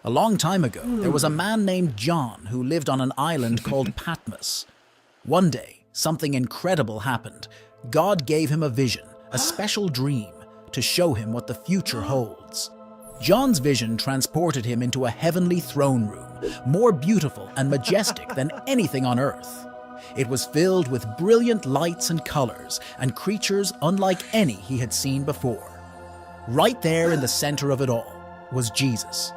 A long time ago, there was a man named John who lived on an island called Patmos. One day, something incredible happened. God gave him a vision, a special dream, to show him what the future holds. John's vision transported him into a heavenly throne room, more beautiful and majestic than anything on earth. It was filled with brilliant lights and colors and creatures unlike any he had seen before. Right there in the center of it all was Jesus.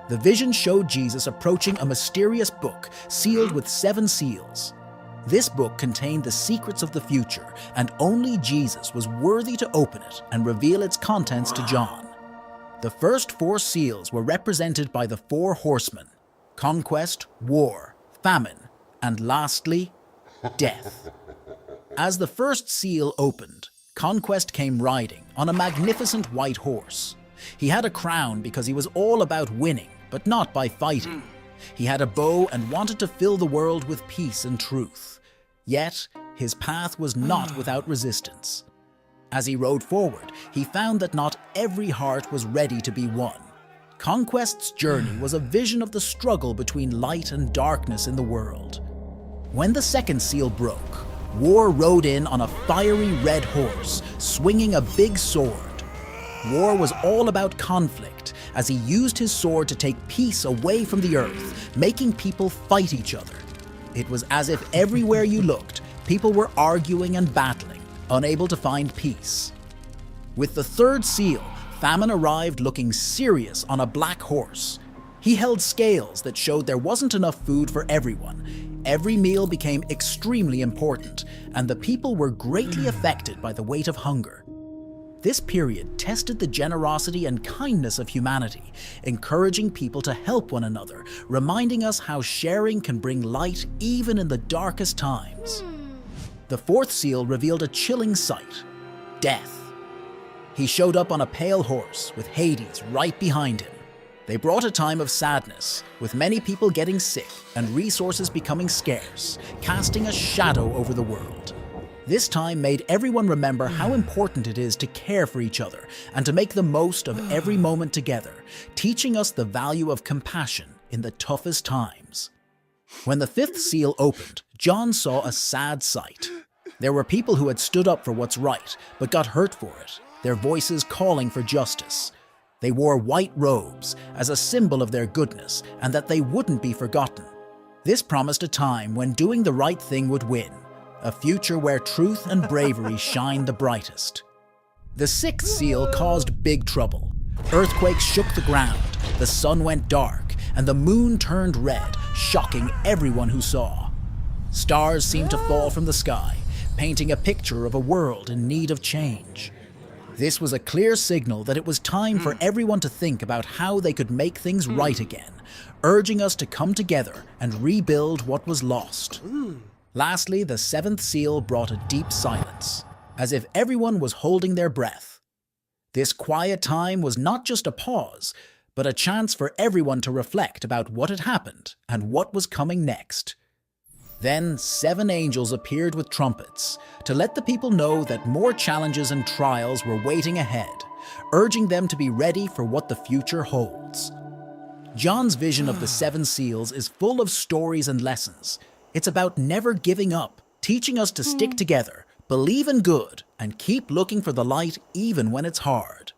The vision showed Jesus approaching a mysterious book sealed with 7 seals. This book contained the secrets of the future, and only Jesus was worthy to open it and reveal its contents to John. The first 4 seals were represented by the 4 horsemen: conquest, war, famine, and lastly, death. As the first seal opened, Conquest came riding on a magnificent white horse. He had a crown because he was all about winning, but not by fighting. He had a bow and wanted to fill the world with peace and truth. Yet, his path was not without resistance. As he rode forward, he found that not every heart was ready to be won. Conquest's journey was a vision of the struggle between light and darkness in the world. When the second seal broke, War rode in on a fiery red horse, swinging a big sword. War was all about conflict, as he used his sword to take peace away from the earth, making people fight each other. It was as if everywhere you looked, people were arguing and battling, unable to find peace. With the third seal, Famine arrived looking serious on a black horse. He held scales that showed there wasn't enough food for everyone. Every meal became extremely important, and the people were greatly affected by the weight of hunger. This period tested the generosity and kindness of humanity, encouraging people to help one another, reminding us how sharing can bring light even in the darkest times. The fourth seal revealed a chilling sight: death. He showed up on a pale horse with Hades right behind him. They brought a time of sadness, with many people getting sick and resources becoming scarce, casting a shadow over the world. This time made everyone remember how important it is to care for each other and to make the most of every moment together, teaching us the value of compassion in the toughest times. When the fifth seal opened, John saw a sad sight. There were people who had stood up for what's right, but got hurt for it, their voices calling for justice. They wore white robes as a symbol of their goodness and that they wouldn't be forgotten. This promised a time when doing the right thing would win, a future where truth and bravery shine the brightest. The sixth seal caused big trouble. Earthquakes shook the ground, the sun went dark, and the moon turned red, shocking everyone who saw. Stars seemed to fall from the sky, painting a picture of a world in need of change. This was a clear signal that it was time for everyone to think about how they could make things right again, urging us to come together and rebuild what was lost. Lastly, the seventh seal brought a deep silence, as if everyone was holding their breath. This quiet time was not just a pause, but a chance for everyone to reflect about what had happened and what was coming next. Then 7 angels appeared with trumpets to let the people know that more challenges and trials were waiting ahead, urging them to be ready for what the future holds. John's vision of the 7 seals is full of stories and lessons. It's about never giving up, teaching us to stick together, believe in good, and keep looking for the light even when it's hard.